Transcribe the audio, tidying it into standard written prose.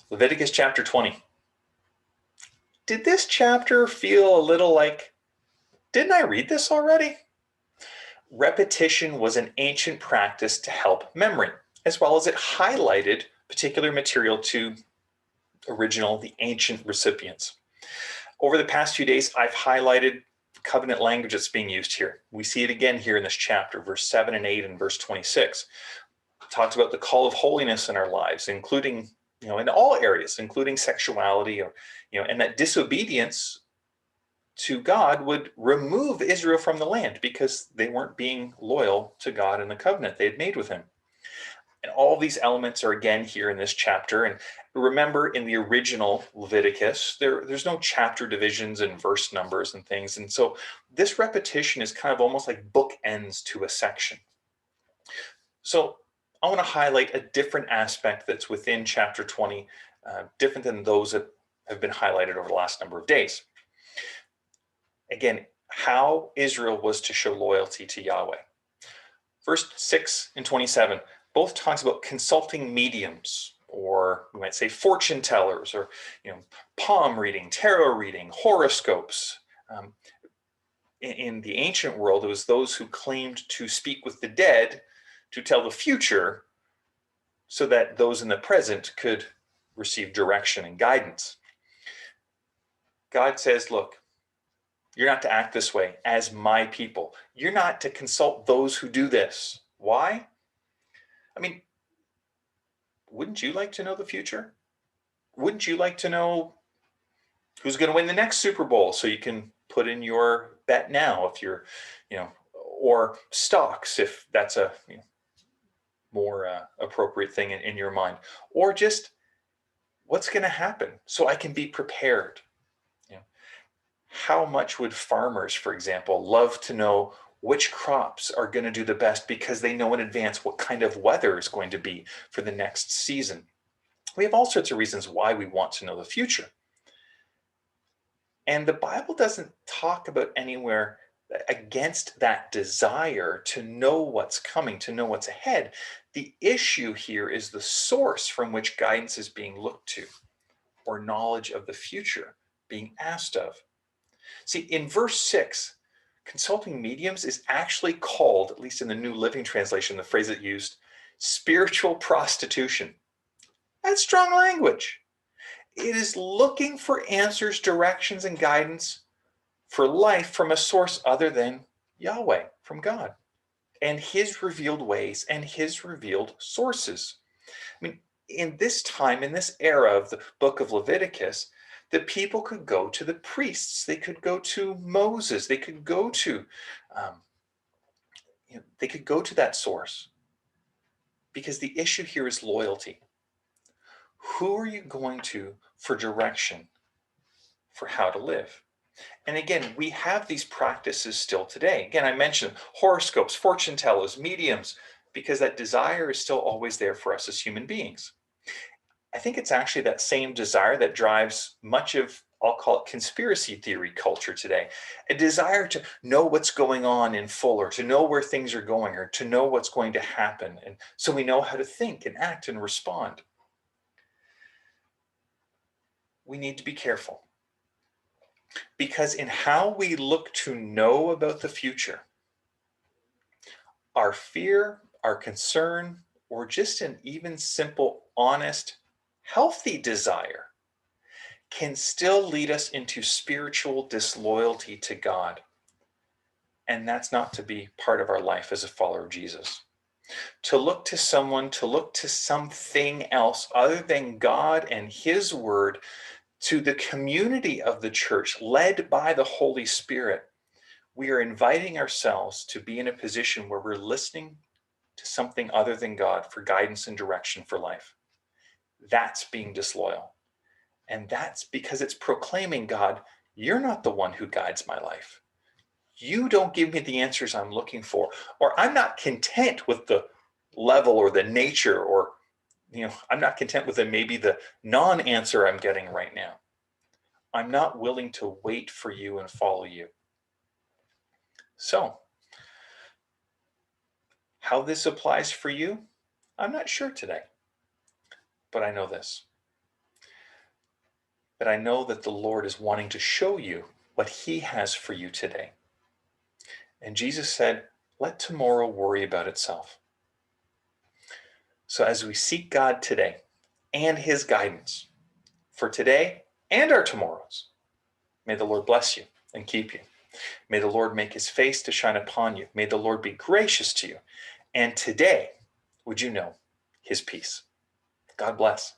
Leviticus chapter 20. Did this chapter feel a little like, didn't I read this already? Repetition was an ancient practice to help memory, as well as it highlighted particular material to the ancient recipients. Over the past few days, I've highlighted covenant language that's being used here. We see it again here in this chapter, verse 7 and 8 and verse 26. It talks about the call of holiness in our lives, including, in all areas, including sexuality, and that disobedience to God would remove Israel from the land because they weren't being loyal to God and the covenant they had made with him. And all these elements are again here in this chapter. And remember, in the original Leviticus, there's no chapter divisions and verse numbers and things. And so this repetition is kind of almost like bookends to a section. So I want to highlight a different aspect that's within chapter 20, different than those that have been highlighted over the last number of days. Again, how Israel was to show loyalty to Yahweh. Verse 6 and 27 both talks about consulting mediums, or we might say fortune tellers, or palm reading, tarot reading, horoscopes. In the ancient world, it was those who claimed to speak with the dead to tell the future so that those in the present could receive direction and guidance. God says, look, you're not to act this way as my people. You're not to consult those who do this. Why? I mean, wouldn't you like to know the future? Wouldn't you like to know who's going to win the next Super Bowl so you can put in your bet now if you're, or stocks if that's a more appropriate thing in your mind, or just what's going to happen so I can be prepared. How much would farmers, for example, love to know which crops are going to do the best because they know in advance what kind of weather is going to be for the next season? We have all sorts of reasons why we want to know the future. And the Bible doesn't talk about anywhere against that desire to know what's coming, to know what's ahead. The issue here is the source from which guidance is being looked to, or knowledge of the future being asked of. See, in verse 6, consulting mediums is actually called, at least in the New Living Translation, the phrase it used, spiritual prostitution. That's strong language. It is looking for answers, directions, and guidance for life from a source other than Yahweh, from God, and his revealed ways and his revealed sources. I mean, in this time, in this era of the book of Leviticus, the people could go to the priests, they could go to Moses, they could go to that source, because the issue here is loyalty. Who are you going to for direction for how to live? And again, we have these practices still today. Again, I mentioned horoscopes, fortune tellers, mediums, because that desire is still always there for us as human beings. I think it's actually that same desire that drives much of, I'll call it, conspiracy theory culture today. A desire to know what's going on in full, or to know where things are going, or to know what's going to happen. And so we know how to think and act and respond. We need to be careful, because in how we look to know about the future, our fear, our concern, or just an even simple, honest, healthy desire can still lead us into spiritual disloyalty to God. And that's not to be part of our life as a follower of Jesus. To look to someone, to look to something else other than God and his word, to the community of the church led by the Holy Spirit, we are inviting ourselves to be in a position where we're listening to something other than God for guidance and direction for life. That's being disloyal. And that's because it's proclaiming, God, you're not the one who guides my life. You don't give me the answers I'm looking for, or I'm not content with the level or the nature, or I'm not content with maybe the non-answer I'm getting right now. I'm not willing to wait for you and follow you. So, how this applies for you, I'm not sure today. But I know this: but I know that the Lord is wanting to show you what he has for you today. And Jesus said, let tomorrow worry about itself. So as we seek God today and his guidance for today and our tomorrows, may the Lord bless you and keep you. May the Lord make his face to shine upon you. May the Lord be gracious to you. And today, would you know his peace? God bless.